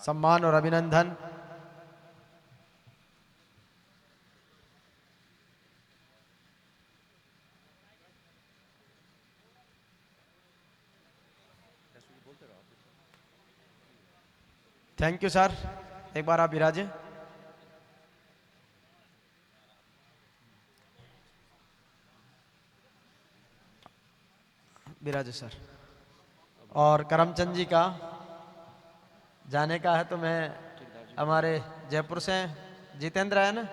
सम्मान और अभिनंदन। थैंक यू सर, एक बार आप विराजे। विराजे सर। और करमचंद जी का जाने का है तो मैं हमारे जयपुर से जितेंद्र है ना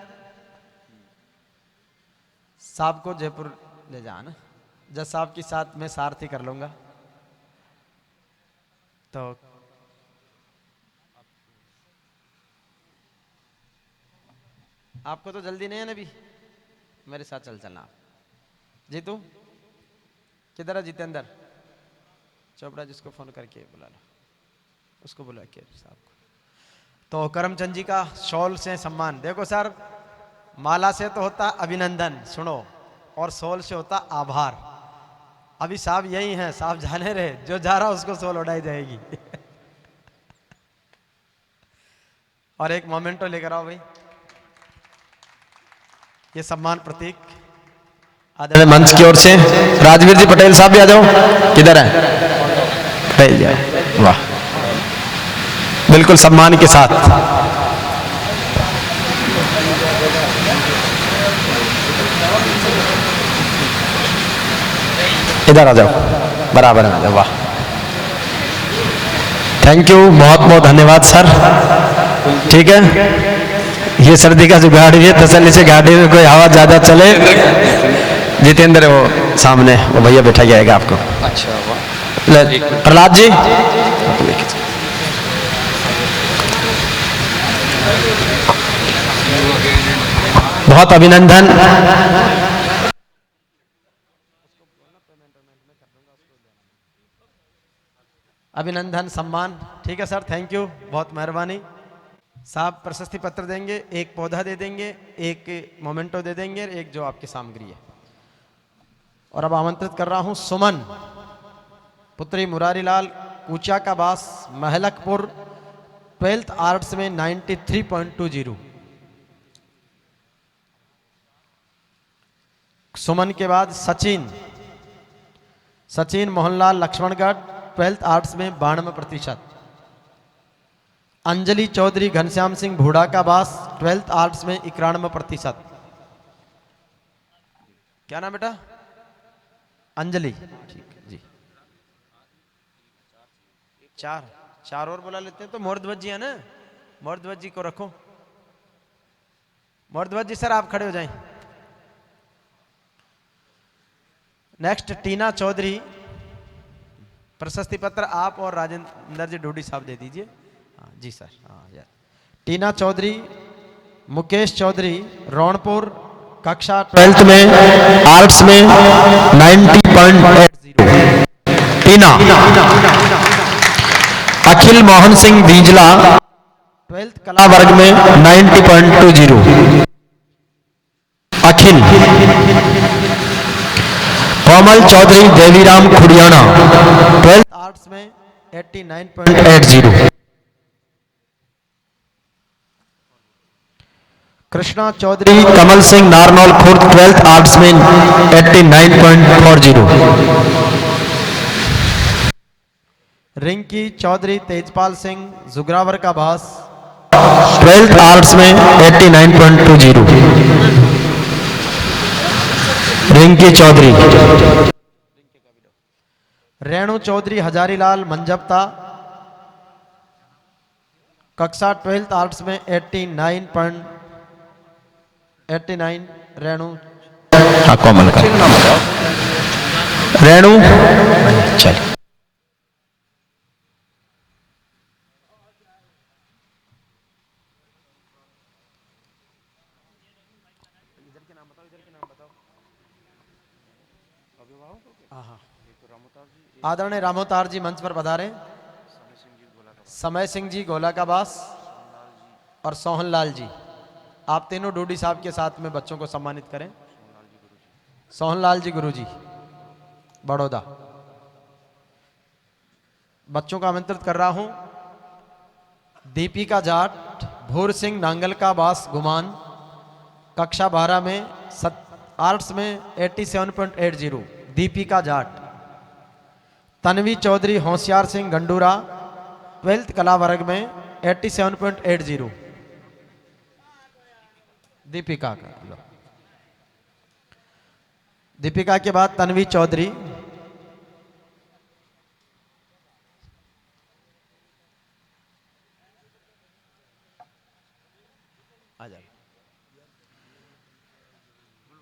साहब को जयपुर ले जाना, जज साहब के साथ मैं सारथी कर लूंगा। तो आपको तो जल्दी नहीं है ना अभी, मेरे साथ चल चलना आप। जीतू किधर है जितेंद्र? चोपड़ा जिसको फोन करके बुला लो, उसको बुला के साहब को। तो करमचंद जी का शॉल से सम्मान। देखो सर, माला से तो होता अभिनंदन, सुनो, और शॉल से होता आभार। अभी साहब यही हैं, साहब जाने रहे, जो जा रहा उसको शॉल उड़ाई जाएगी। और एक मोमेंटो लेकर आओ भाई, ये सम्मान प्रतीक आदरणीय मंच की ओर से। राजवीर जी पटेल साहब भी आ जाओ, किधर है? पटेल जाओ, वाह, बिल्कुल सम्मान के साथ। इधर आ जाओ, बराबर आ जाओ, वाह, थैंक यू, बहुत बहुत धन्यवाद सर। ठीक है, ये सर्दी का जुगाड़ है, तसल्ली से गाड़ी में कोई हवा ज्यादा चले। जितेंद्र वो सामने वो भैया बैठा जाएगा आपको। अच्छा, प्रहलाद जी बहुत अभिनंदन। अभिनंदन सम्मान, ठीक है सर, थैंक यू, बहुत मेहरबानी साहब। प्रशस्ति पत्र देंगे, एक पौधा दे देंगे, एक मोमेंटो दे देंगे, एक जो आपकी सामग्री है। और अब आमंत्रित कर रहा हूं सुमन पुत्री मुरारीलाल कूचा का बास महलकपुर, 12th आर्ट्स में 93.20। सुमन के बाद सचिन, सचिन मोहनलाल लक्ष्मणगढ़, 12th आर्ट्स में 92%। अंजलि चौधरी घनश्याम सिंह भूड़ा का बास, 12th आर्ट्स में 91%। क्या नाम बेटा? अंजलि, ठीक है जी। चार और बुला लेते हैं तो मोरध्वज जी है ना, मोरध्वज जी को रखो। मोरध्वज जी सर आप खड़े हो जाएं। नेक्स्ट टीना चौधरी, प्रशस्ति पत्र आप और राजेंद्र जी ढूडी साहब दे दीजिए। हाँ जी सर, हाँ यार। टीना चौधरी, मुकेश चौधरी रौनपुर, कक्षा 12th में आर्ट्स में 90.80। टीना। अखिल मोहन सिंह दीजला, 12th कला वर्ग में 90.20। अखिल। कोमल चौधरी देवीराम खुड़ियाना, 12th आर्ट्स में 89.80। कृष्णा चौधरी कमल सिंह नारनौल खुर्द, 12th आर्ट्स में 89.40। रिंकी चौधरी तेजपाल सिंह जुगरावर का भास, 12th आर्ट्स में 89.20। रिंकी चौधरी। रेणु चौधरी हजारीलाल मंजपता, कक्षा 12th आर्ट्स में 89.89। रेणु, हाँ कोमल का रेणु, चल आदरणीय रामोतार जी मंच पर पधारे। समय सिंह जी गोला का बास और सोहनलाल जी, आप तीनों डूडी साहब के साथ में बच्चों को सम्मानित करें। सोहनलाल जी गुरुजी बड़ौदा, बच्चों को आमंत्रित कर रहा हूं। दीपिका जाट, भूर सिंह नांगल का बास गुमान, कक्षा 12 में आर्ट्स में 87.80। दीपिका जाट। तन्वी चौधरी होशियार सिंह गंडूरा, 12th कला वर्ग में 87.80। दीपिका का। दीपिका के बाद तन्वी चौधरी।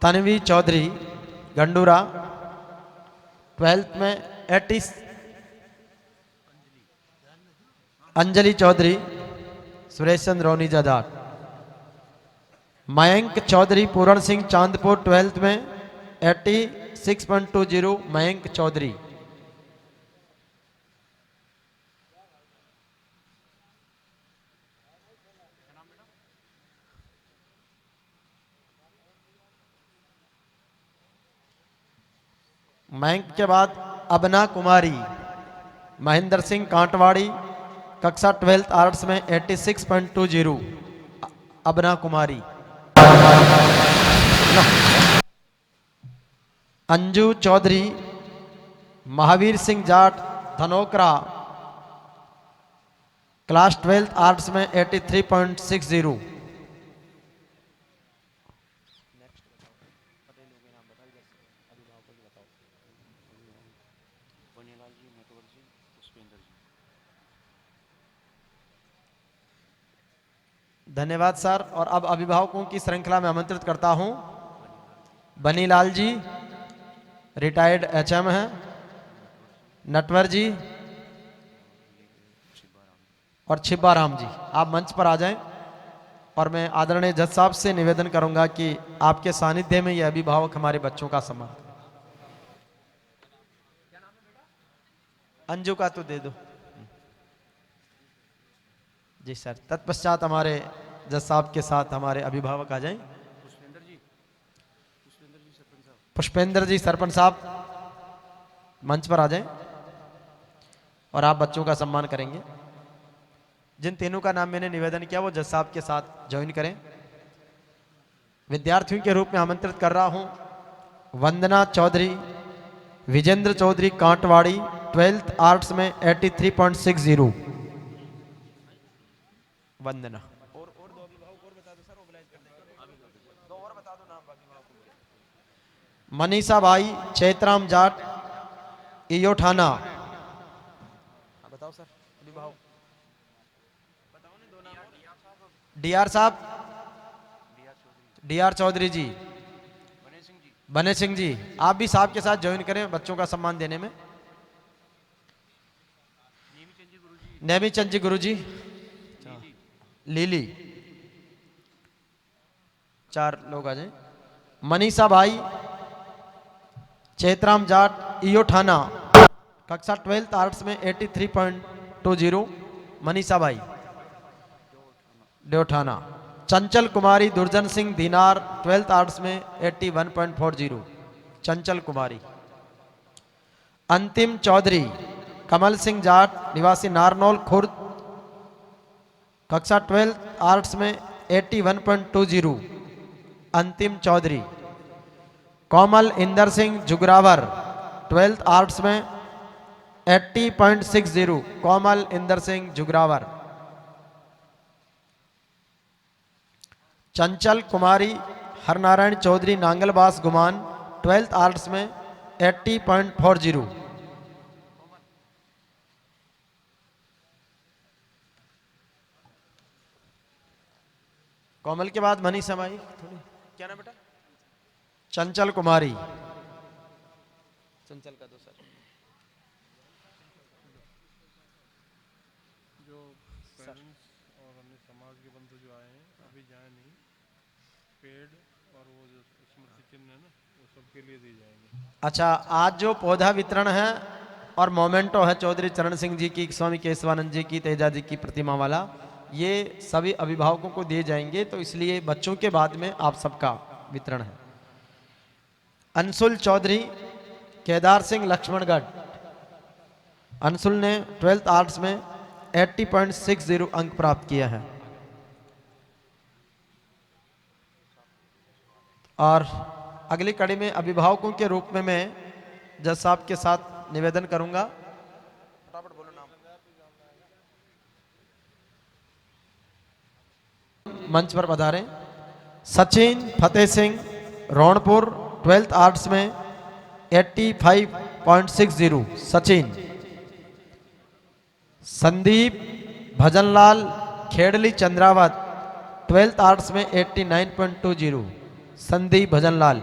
तन्वी चौधरी गंडूरा, 12th में 80। अंजलि चौधरी सुरेश चंद्र रोनीजा जाट। मयंक चौधरी पूरण सिंह चांदपुर, 12th में 86.20। मयंक चौधरी। मयंक के बाद अबना कुमारी, महेंद्र सिंह कांटवाड़ी, कक्षा 12th आर्ट्स में 86.20। Abna Kumari. Anju Chaudhary Mahavir Singh Jat Dhanokra, class 12th arts में 83.60। धन्यवाद सर। और अब अभिभावकों की श्रृंखला में आमंत्रित करता हूं। बनीलाल जी रिटायर्ड एचएम हैं, नटवर जी और छिब्बाराम जी, आप मंच पर आ जाएं। और मैं आदरणीय जज साहब से निवेदन करूंगा कि आपके सानिध्य में ये अभिभावक हमारे बच्चों का सम्मान करें। अंजू का तो दे दो जी सर। तत्पश्चात हमारे जज साहब के साथ हमारे अभिभावक आ जाएं। पुष्पेंद्र जी सरपंच साहब मंच पर आ जाएं और आप बच्चों का सम्मान करेंगे। जिन तीनों का नाम मैंने निवेदन किया वो जज साहब के साथ ज्वाइन करें। विद्यार्थियों के रूप में आमंत्रित कर रहा हूं वंदना चौधरी, विजेंद्र चौधरी कांटवाड़ी, 12th आर्ट्स में 83.60। वंदना। और दो अभिभावक और बता दो सर, ओबलाइज कर देंगे। दो और बता दो नाम बाकी। मनीषा भाई चैतराम जाट, ईयो ठाना। बताओ सर अभिभावक, बताओ ना दो नाम। डीआर साहब, डीआर चौधरी जी, बने सिंह जी, आप भी साहब के साथ ज्वाइन करें बच्चों का सम्मान देने में। नेमी चंद जी गुरु जी, लीली, 4 लोग आ जाएं। मनीषा भाई चैतराम जाट, ईयो ठाना, कक्षा 12th आर्ट्स में 83.20। मनीषा भाई देवठाना। चंचल कुमारी दुर्जन सिंह दीनार, 12th आर्ट्स में 81.40। चंचल कुमारी। अंतिम चौधरी कमल सिंह जाट, निवासी नारनौल खुर्द, कक्षा 12th आर्ट्स में 81.20। अंतिम चौधरी। कोमल इंदर सिंह जुगरावर, 12th आर्ट्स में 80.60। कोमल इंदर सिंह जुगरावर। चंचल कुमारी हरनारायण चौधरी नांगलबास गुमान, 12th आर्ट्स में 80.40। कोमल के बाद मनीषा माई, थोड़ी क्या नाम बेटा? चंचल कुमारी। चंचल का दो सर। जो पेरेंट्स और अन्य समाज के बंधु जो आए हैं अभी जाए नहीं, पेड़ और वो जो स्मृति चिन्ह है ना वो सबके लिए दिए जाएंगे। अच्छा, आज जो पौधा वितरण है और मोमेंटो है चौधरी चरण सिंह जी की, स्वामी केशवानंद जी की, तेजा जी की प्रतिमा वाला, ये सभी अभिभावकों को दिए जाएंगे, तो इसलिए बच्चों के बाद में आप सबका वितरण है। अंशुल चौधरी केदार सिंह लक्ष्मणगढ़, अंशुल ने 12th आर्ट्स में 80.60 अंक प्राप्त किया है। और अगली कड़ी में अभिभावकों के रूप में मैं जज साहब के साथ निवेदन करूंगा। मंच पर पधारें। सचिन फतेह सिंह रोनपुर 12th आर्ट्स में 85.60 सचिन। संदीप भजनलाल खेड़ली चंद्रावत 12th आर्ट्स में 89.20 संदीप भजनलाल।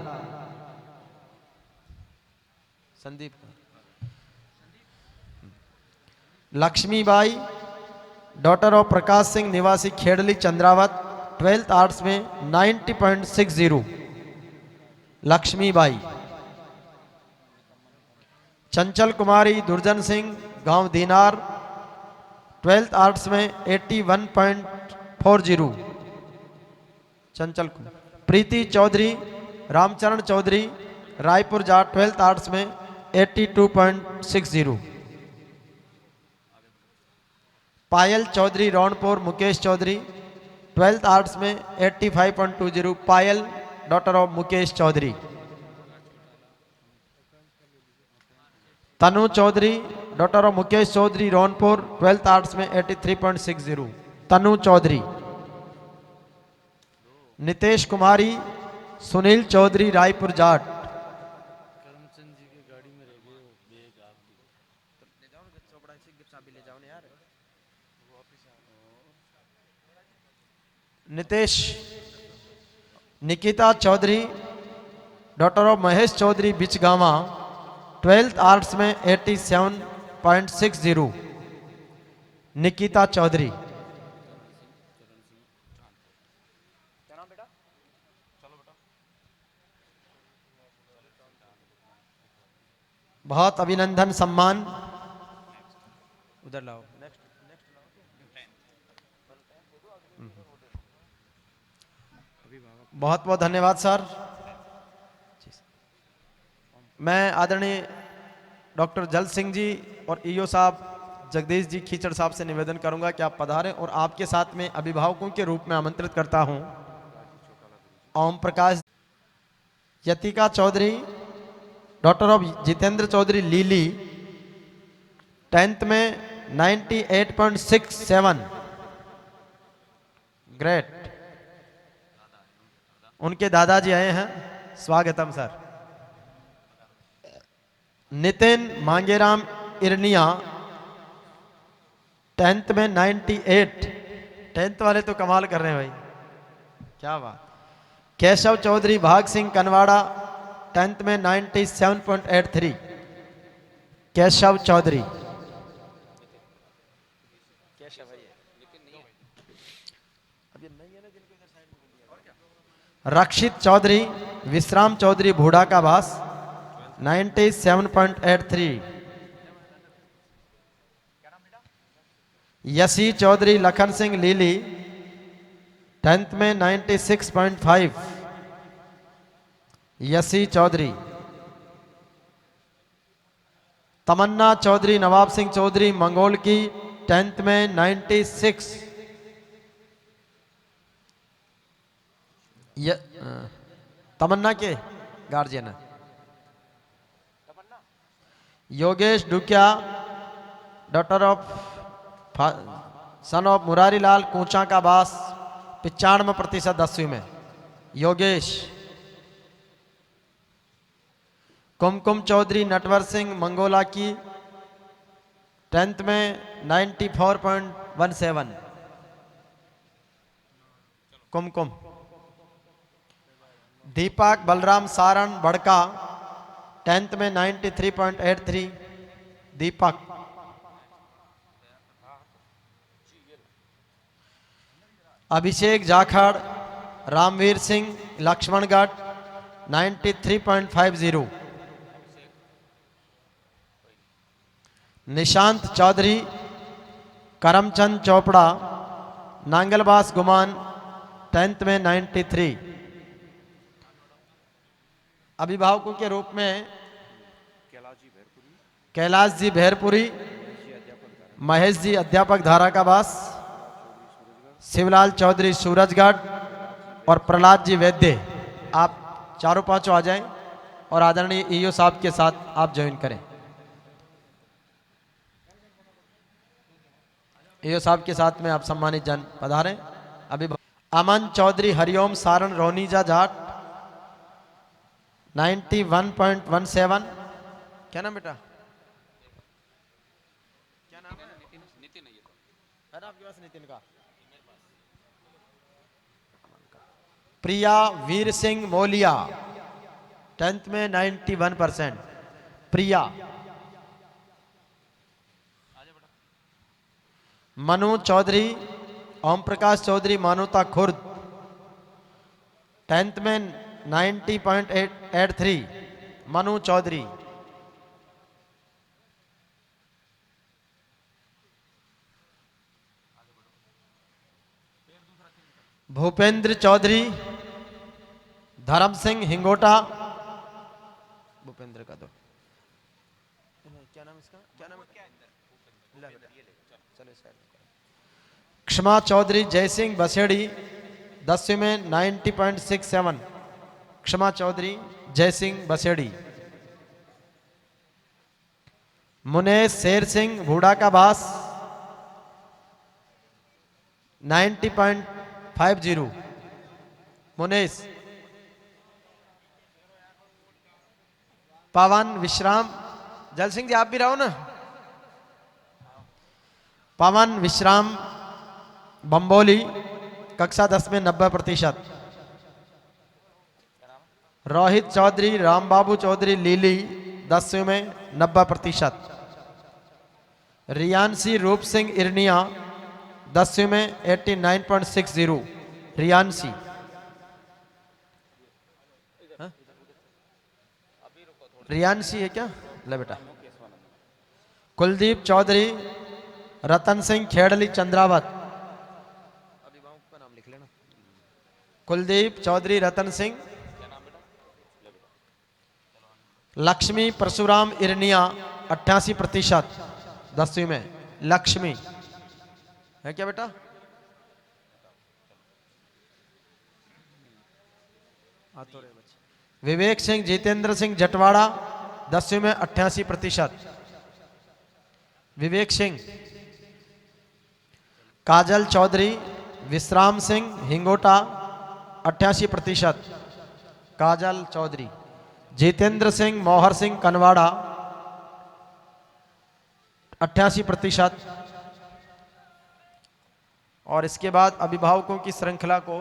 संदीप लक्ष्मीबाई डॉटर ऑफ प्रकाश सिंह निवासी खेड़ली चंद्रावत 12th आर्ट्स में 90.60 लक्ष्मीबाई। चंचल कुमारी दुर्जन सिंह गांव दीनार 12th आर्ट्स में 81.40 चंचल कुमार। प्रीति चौधरी रामचरण चौधरी रायपुर जाट 12th आर्ट्स में 82.60। पायल चौधरी रौनपुर मुकेश चौधरी 12th आर्ट्स में 85.20 Payal daughter of Mukesh Chaudhary. Tanu Chaudhary daughter of Mukesh Chaudhary Raunpur 12th arts में 83.60 Tanu Chaudhary. Nitesh Kumari Sunil Chaudhary Raipur Jat. Nitesh Nikita Chaudhary daughter of Mahesh Chaudhary Bichgama 12th arts में 87.60 निकिता चौधरी। बहुत अभिनंदन सम्मान। उधर लाओ। बहुत बहुत धन्यवाद सर। मैं आदरणीय डॉक्टर जल सिंह जी और ईओ साहब जगदीश जी खीचड़ साहब से निवेदन करूंगा कि आप पधारें और आपके साथ में अभिभावकों के रूप में आमंत्रित करता हूं ओम प्रकाश यतिका चौधरी डॉटर ऑफ जितेंद्र चौधरी लीली 10th में 98.67 ग्रेट। उनके दादाजी आए हैं, स्वागतम सर। नितिन मांगेराम इरनिया 10th में 98। 10th वाले तो कमाल कर रहे हैं भाई, क्या बात। केशव चौधरी भाग सिंह कनवाड़ा 10th में 97.83 केशव चौधरी। रक्षित चौधरी विश्राम चौधरी भूडा का भास 97.83। यसी चौधरी लखन सिंह लीली 10th में 96.5 यसी चौधरी। तमन्ना चौधरी नवाब सिंह चौधरी मंगोल की 10th में 96। तमन्ना के गार्जियन है। Yogesh Dukiya daughter of son of Murari Lal Kucha का बास 95% 10वीं में योगेश। कुमकुम चौधरी नटवर सिंह मंगोला की 10th में 94.17 कुमकुम। दीपक बलराम सारण बड़का 10th में 93.83 दीपक। अभिषेक जाखड़ रामवीर सिंह लक्ष्मणगढ़ 93.50। निशांत चौधरी करमचंद चोपड़ा नांगलबास गुमान 10th में 93। अभिभावकों के रूप में कैलाश जी भेरपुरी महेश जी अध्यापक धारा का बास, शिवलाल चौधरी सूरजगढ़ और प्रहलाद जी वैद्य। आप चारों पांचों आ जाएं और आदरणीय ईओ साहब के साथ आप ज्वाइन करें। ईओ साहब के साथ में आप सम्मानित जन पधारें। अभी अमन चौधरी हरिओम सारण रोनीजा जाट 91.17। क्या नाम बेटा? क्या नाम है? नितिन है ये तो। है ना आपके पास नितिन का? प्रिया वीर सिंह मोलिया 10th में 91%। प्रिया। मनु चौधरी ओम प्रकाश चौधरी मानवता खुर्द 10th में 90.83। मनु चौधरी। भूपेंद्र चौधरी धर्म सिंह हिंगोटा। भूपेंद्र का दो। क्या नाम इसका? क्या नाम है? चलो साइड में। क्षमा चौधरी जयसिंह बसेड़ी 10वीं में 90.67। क्षमा चौधरी जयसिंह बसेड़ी। मुनेश शेर सिंह भूडा का बास 90.50। मुनेश। पवन विश्राम। जल सिंह जी आप भी रहो ना। पवन विश्राम बम्बोली कक्षा 10 में 90%। रोहित चौधरी रामबाबू चौधरी लीली 10वीं में 90%। रियांशी रूप सिंह इरनिया 10वीं में 89.60। रियांशी। रियांशी है क्या? ले बेटा। कुलदीप चौधरी रतन सिंह खेड़ली चंद्रावत। अभिभावक का नाम लिख लेना। कुलदीप चौधरी रतन सिंह। लक्ष्मी परशुराम इरनिया 88% 10वीं में। लक्ष्मी है क्या बेटा? विवेक सिंह जितेंद्र सिंह जटवाड़ा 10वीं में 88%। विवेक सिंह। काजल चौधरी विश्राम सिंह हिंगोटा 88%। काजल चौधरी। जितेंद्र सिंह मोहर सिंह कनवाड़ा 88%। और इसके बाद अभिभावकों की श्रृंखला को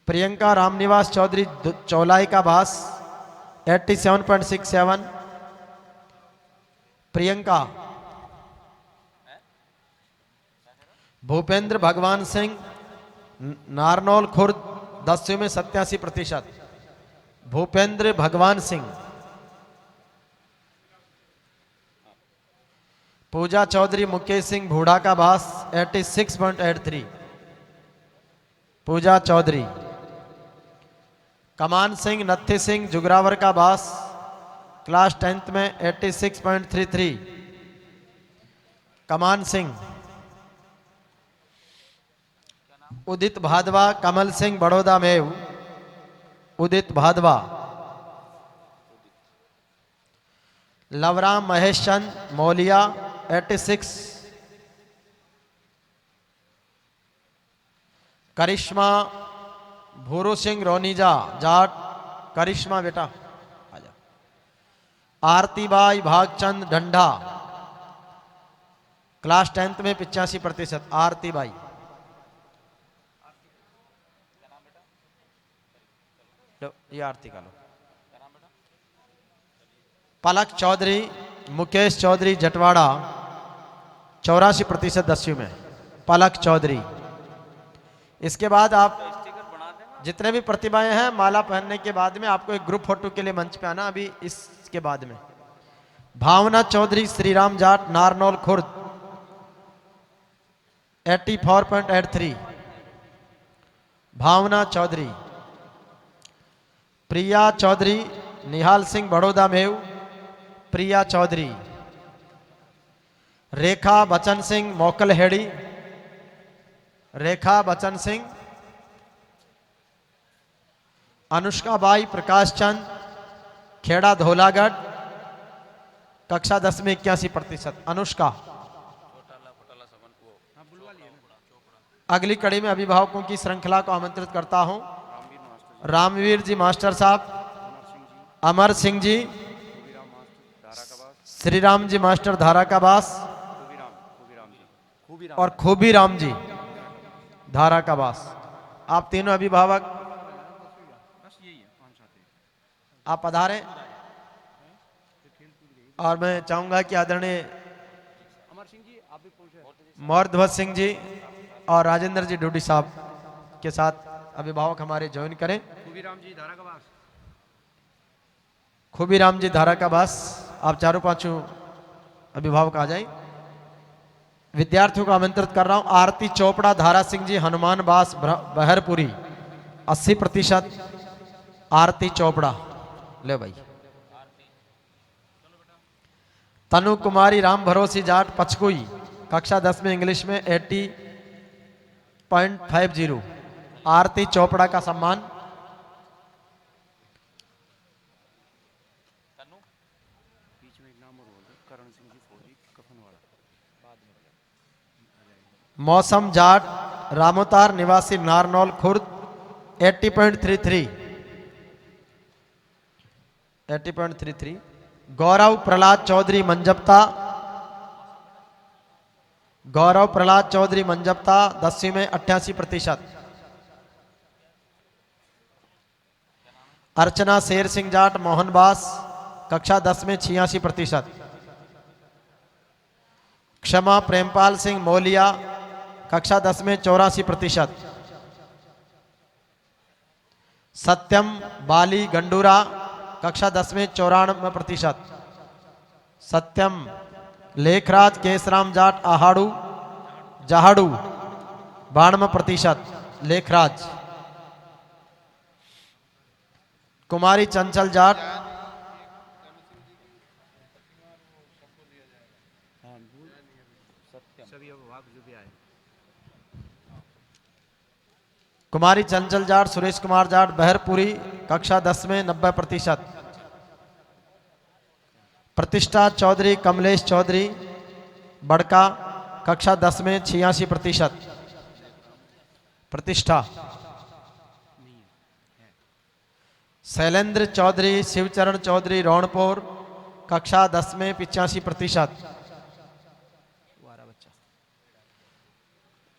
प्रियंका रामनिवास चौधरी चौलाई का भास 87.67। प्रियंका। भूपेंद्र भगवान सिंह नारनौल खुर्द 10वीं में 87%। भूपेंद्र भगवान सिंह। पूजा चौधरी मुकेश सिंह भूडा का भास 86.83। पूजा चौधरी। कमान सिंह नत्थी सिंह जुगरावर का भास क्लास 10th में 86.33। कमान सिंह। उदित भादवा कमल सिंह बड़ौदा में। उदित भादवा। लवराम महेश चंद मौलिया 86। करिश्मा भूरू सिंह रोनीजा जाट। करिश्मा बेटा आजा। आरतीबाई भागचंद ढंढा क्लास 10th में 85%। आरतीबाई। ये आरती का लो। पलक चौधरी मुकेश चौधरी जटवाड़ा 84% 10वीं में। पलक चौधरी। इसके बाद आप जितने भी प्रतिभाएं हैं माला पहनने के बाद में आपको एक ग्रुप फोटो के लिए मंच पे आना। अभी इसके बाद में भावना चौधरी श्रीराम जाट नारनौल खुर्द 84.83। भावना चौधरी। प्रिया चौधरी निहाल सिंह बड़ौदा मेव। प्रिया चौधरी। रेखा बचन सिंह मोकलहेड़ी, रेखा बचन सिंह। अनुष्का बाई प्रकाश चंद खेड़ा धोलागढ़, कक्षा 10 में 81%। अनुष्का। अगली कड़ी में अभिभावकों की श्रृंखला को आमंत्रित करता हूं। रामवीर जी मास्टर साहब, अमर सिंह जी, श्री राम जी मास्टर धाराकाबास और खूबी राम जी धाराकाबास। आप तीनों अभिभावक आप पधारें। और मैं चाहूंगा कि आदरणीय मोरध्वज सिंह जी और राजेंद्र जी डूडी साहब के साथ अभिभावक हमारे ज्वाइन करें। खूबी राम जी धाराकाबास, आप चारों पांचों अभिभावक आ जाएं। विद्यार्थियों को आमंत्रित कर रहा हूं। आरती चोपड़ा धारा सिंह जी हनुमान बास बहरपुरी 80%। आरती चोपड़ा ले भाई। तनु कुमारी राम भरोसी जाट पचकुई, कक्षा 10 में इंग्लिश में 80.50। आरती चोपड़ा का सम्मान। मौसम जाट रामोतार निवासी नारनौल खुर्द 80.33। 80.33। गौरव प्रहलाद चौधरी मंजपता, गौरव प्रहलाद चौधरी मंजपता 10वीं में 88%। अर्चना शेर सिंह जाट मोहनबास, कक्षा 10 में 86%। क्षमा प्रेमपाल सिंह मोलिया, कक्षा 10 में 84%। सत्यम बाली गंडूरा, कक्षा 10 में 94%। सत्यम लेखराज केसराम जाट आहाड़ू जहाड़ू 92%। लेखराज। कुमारी चंचल जाट कुमारी चंचल जाट सुरेश कुमार जाट बहरपुरी, कक्षा 10 में 90%। प्रतिष्ठा चौधरी कमलेश चौधरी बड़का, कक्षा 10 में 86%। प्रतिष्ठा। शैलेंद्र चौधरी शिवचरण चौधरी रौनपुर, कक्षा 10 में 85%।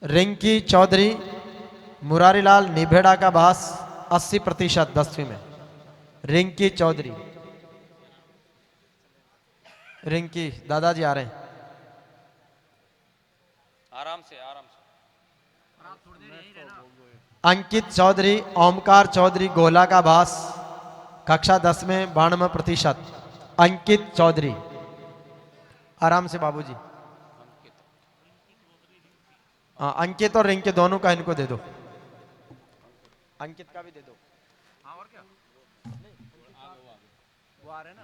रिंकी चौधरी मुरारीलाल निभेड़ा का बास 80% 10वीं में। रिंकी चौधरी। रिंकी दादाजी आ रहे हैं। आराम से अंकित चौधरी ओमकार चौधरी गोला का बास, कक्षा 10 में 92%। अंकित चौधरी। आराम से बाबूजी। हाँ, अंकित और रिंकी दोनों का इनको दे दो। अंकित का भी दे दो। हाँ, और क्या वो आ रहे हैं ना।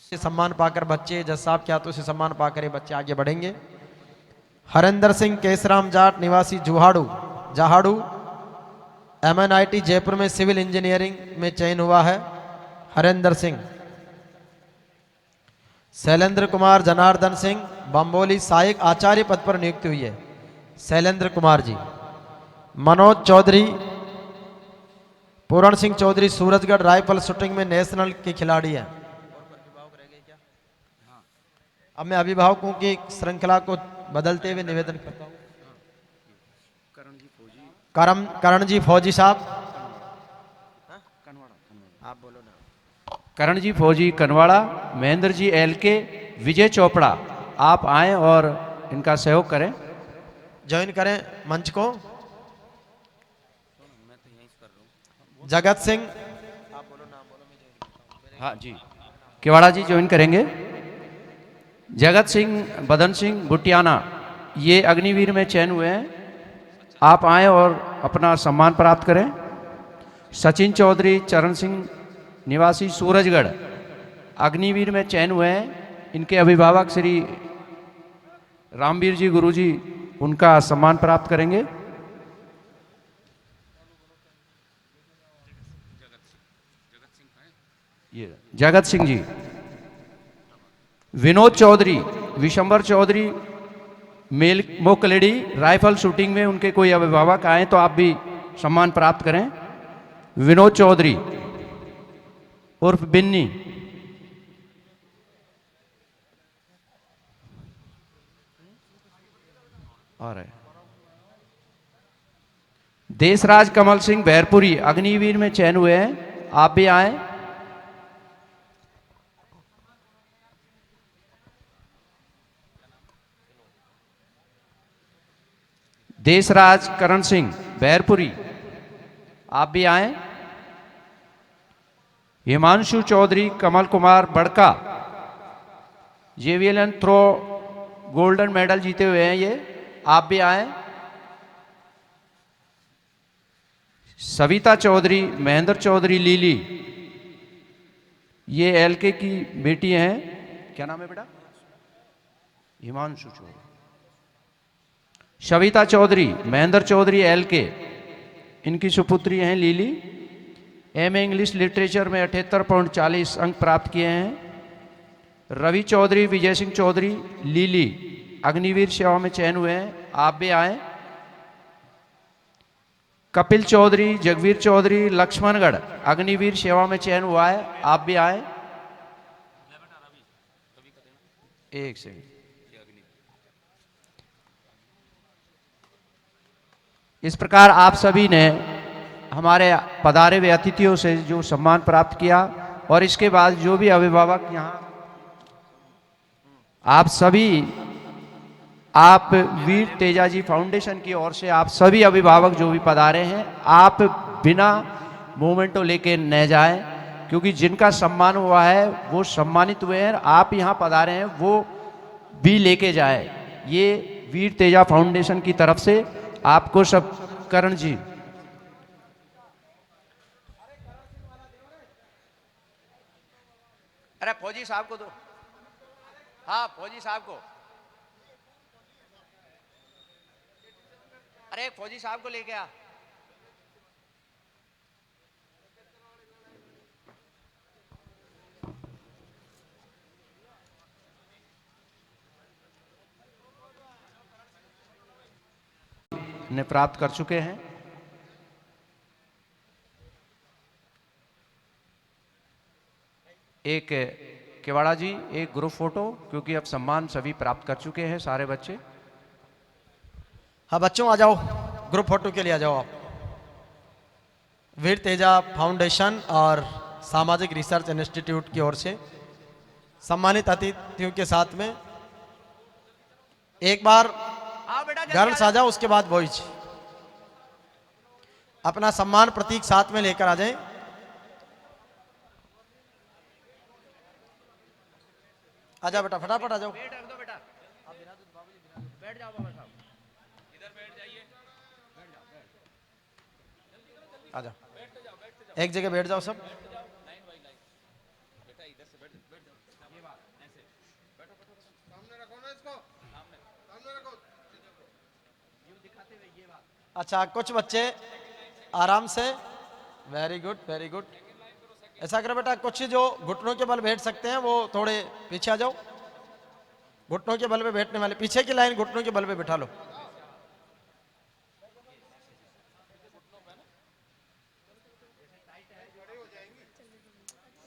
से सम्मान पाकर बच्चे जज साहब के हाथों से सम्मान पाकर ये बच्चे आगे बढ़ेंगे। हरेंद्र सिंह केसराम जाट निवासी जुहाड़ू जहाड़ू MNIT जयपुर में सिविल इंजीनियरिंग में चयन हुआ है। हरेंद्र सिंह। शैलेंद्र कुमार जनार्दन सिंह बम्बोली सहायक आचार्य पद पर नियुक्ति हुई है। शैलेंद्र कुमार जी। मनोज चौधरी पूरण सिंह चौधरी सूरजगढ़ राइफल शूटिंग में नेशनल के खिलाड़ी हैं। अब मैं अभिभावकों की श्रृंखला को बदलते हुए निवेदन करता हूं। करण जी फौजी साहब, आप बोलो ना। करण जी फौजी कनवाड़ा, महेंद्र जी LK, विजय चोपड़ा, आप आएं और इनका सहयोग करें, ज्वाइन करें मंच को। जगत सिंह, आप बोलो ना बोलो। हाँ जी, केवाड़ा जी ज्वाइन करेंगे। जगत सिंह बदन सिंह बुटियाना ये अग्निवीर में चयन हुए हैं, आप आए और अपना सम्मान प्राप्त करें। सचिन चौधरी चरण सिंह निवासी सूरजगढ़ अग्निवीर में चयन हुए हैं, इनके अभिभावक श्री रामवीर जी गुरुजी उनका सम्मान प्राप्त करेंगे। ये जगत सिंह जी, विनोद चौधरी, विशंबर चौधरी मेल मोकलेडी राइफल शूटिंग में उनके कोई अभिभावक आए तो आप भी सम्मान प्राप्त करें। विनोद चौधरी उर्फ बिन्नी, और देशराज कमल सिंह बैरपुरी अग्निवीर में चयन हुए हैं, आप भी आए। देशराज करण सिंह बैरपुरी, आप भी आए। हिमांशु चौधरी कमल कुमार बड़का जेवीएलएन थ्रो गोल्डन मेडल जीते हुए हैं, ये आप भी आए। सविता चौधरी महेंद्र चौधरी लीली, ये एलके की बेटी हैं, क्या नाम है बेटा? हिमांशु चौधरी। सविता चौधरी महेंद्र चौधरी एलके, इनकी सुपुत्री हैं लीली। एमए इंग्लिश लिटरेचर में 78.40 अंक प्राप्त किए हैं। रवि चौधरी विजय सिंह चौधरी लीली अग्निवीर सेवा में चयन हुए हैं, आप भी आए। कपिल चौधरी जगवीर चौधरी लक्ष्मणगढ़ अग्निवीर सेवा में चयन हुआ है, आप भी आए। एक सेकंड, इस प्रकार आप सभी ने हमारे पधारे हुए अतिथियों से जो सम्मान प्राप्त किया, और इसके बाद जो भी अभिभावक यहाँ आप सभी, आप वीर तेजाजी फाउंडेशन की ओर से आप सभी अभिभावक जो भी पधारे हैं, आप बिना मोमेंटो लेके न जाएं, क्योंकि जिनका सम्मान हुआ है वो सम्मानित हुए हैं। आप यहाँ पधारे हैं वो भी लेके जाए। ये वीर तेजा फाउंडेशन की तरफ से आपको सब। करण जी, अरे फौजी साहब को दो। हाँ फौजी साहब को, अरे फौजी साहब को लेके आ। ने प्राप्त कर चुके हैं। एक केवाड़ा जी, एक ग्रुप फोटो, क्योंकि अब सम्मान सभी प्राप्त कर चुके हैं सारे बच्चे। हाँ बच्चों आ जाओ, ग्रुप फोटो के लिए आ जाओ आप। वीर तेजा फाउंडेशन और सामाजिक रिसर्च इंस्टीट्यूट की ओर से सम्मानित अतिथियों के साथ में एक बार गर्ल्स आ जाओ, उसके बाद बॉयज अपना सम्मान प्रतीक साथ में लेकर आ जाएं। आजा बेटा, फटाफट आ जाओ। बैठ जाओ बाबा साहब, इधर बैठ जाइए, आ जाओ, एक जगह बैठ जाओ सब। अच्छा कुछ बच्चे आराम से, वेरी गुड वेरी गुड। ऐसा करो बेटा, कुछ जो घुटनों के बल बैठ सकते हैं वो थोड़े पीछे आ जाओ। घुटनों के बल पे बैठने वाले पीछे की लाइन घुटनों के बल पे बिठा लो।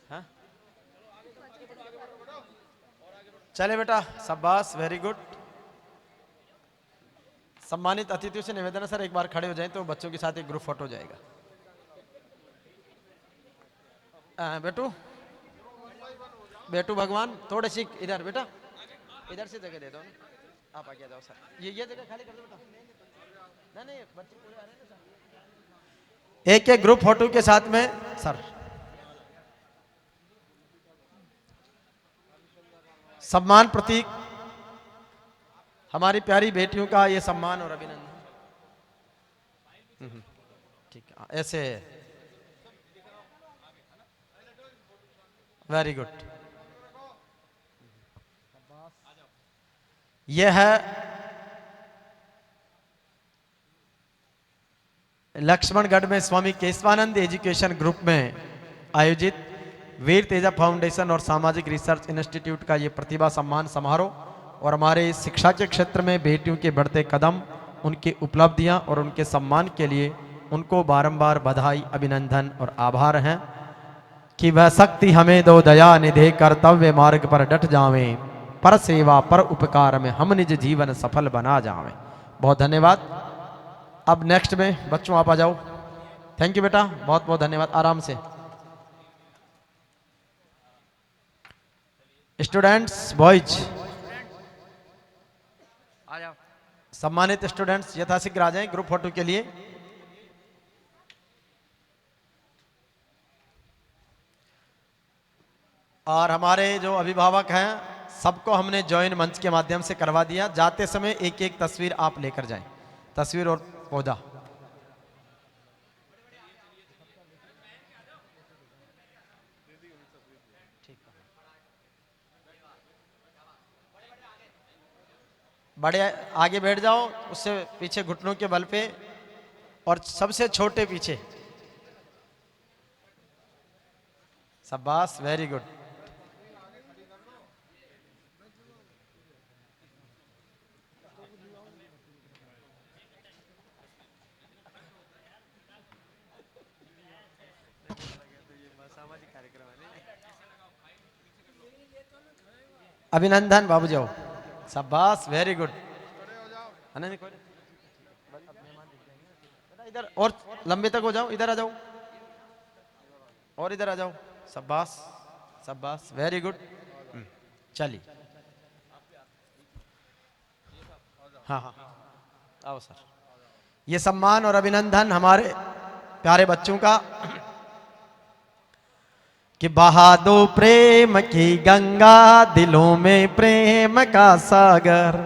हाँ? चले बेटा, शाबाश, वेरी गुड। सम्मानित अतिथियों से निवेदन है सर, एक बार खड़े हो जाएं तो बच्चों के साथ एक ग्रुप फोटो जाएगा। बेटू बेटू भगवान, थोड़े सी इधर बेटा, इधर से जगह दे दो ना, आप आगे जाओ सर। ये जगह खाली कर दो बेटा। नहीं बच्चे पूरे आ रहे हैं सर। एक एक ग्रुप फोटो के साथ में सर सम्मान प्रतीक हमारी प्यारी बेटियों का ये सम्मान और अभिनंदन। ठीक है, ऐसे वेरी गुड। यह है लक्ष्मणगढ़ में स्वामी केशवानंद एजुकेशन ग्रुप में आयोजित वीर तेजा फाउंडेशन और सामाजिक रिसर्च इंस्टीट्यूट का ये प्रतिभा सम्मान समारोह और हमारे शिक्षा के क्षेत्र में बेटियों के बढ़ते कदम, उनकी उपलब्धियां और उनके सम्मान के लिए उनको बारंबार बधाई, अभिनंदन और आभार हैं कि वह शक्ति हमें दो दया निधे कर्तव्य मार्ग पर डट जावें, पर सेवा पर उपकार में हम निज जीवन सफल बना जावें। बहुत धन्यवाद। अब नेक्स्ट में बच्चों आप आ जाओ। थैंक यू बेटा, बहुत बहुत धन्यवाद। आराम से स्टूडेंट्स, बॉयज आ जाओ। सम्मानित स्टूडेंट्स यथाशीघ्र आ जाएं ग्रुप फोटो के लिए। और हमारे जो अभिभावक हैं सबको हमने जॉइन मंच के माध्यम से करवा दिया। जाते समय एक एक तस्वीर आप लेकर जाएं, तस्वीर और पौधा। बड़े आगे बैठ जाओ, उससे पीछे घुटनों के बल पे, और सबसे छोटे पीछे। शाबाश, वेरी गुड। अभिनंदन बाबू जाओ। शाबाश, वेरी गुड। इधर और लंबे तक हो जाओ, इधर आ जाओ और इधर आ जाओ। शाबाश शाबाश, वेरी गुड। चलिए, हाँ हाँ आओ सर। ये सम्मान और अभिनंदन हमारे प्यारे बच्चों का कि बहा दो प्रेम की गंगा, दिलों में प्रेम का सागर,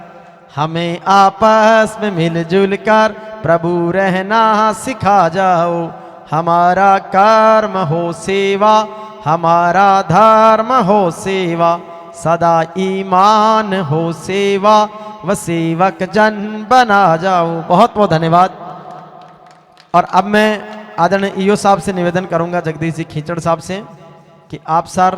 हमें आपस में मिलजुल कर प्रभु रहना सिखा जाओ। हमारा कर्म हो सेवा, हमारा धर्म हो सेवा, सदा ईमान हो सेवा, व सेवक जन बना जाओ। बहुत बहुत धन्यवाद। और अब मैं आदरणीय ईओ साहब से निवेदन करूंगा, जगदीश जी खींचड़ साहब से, कि आप सर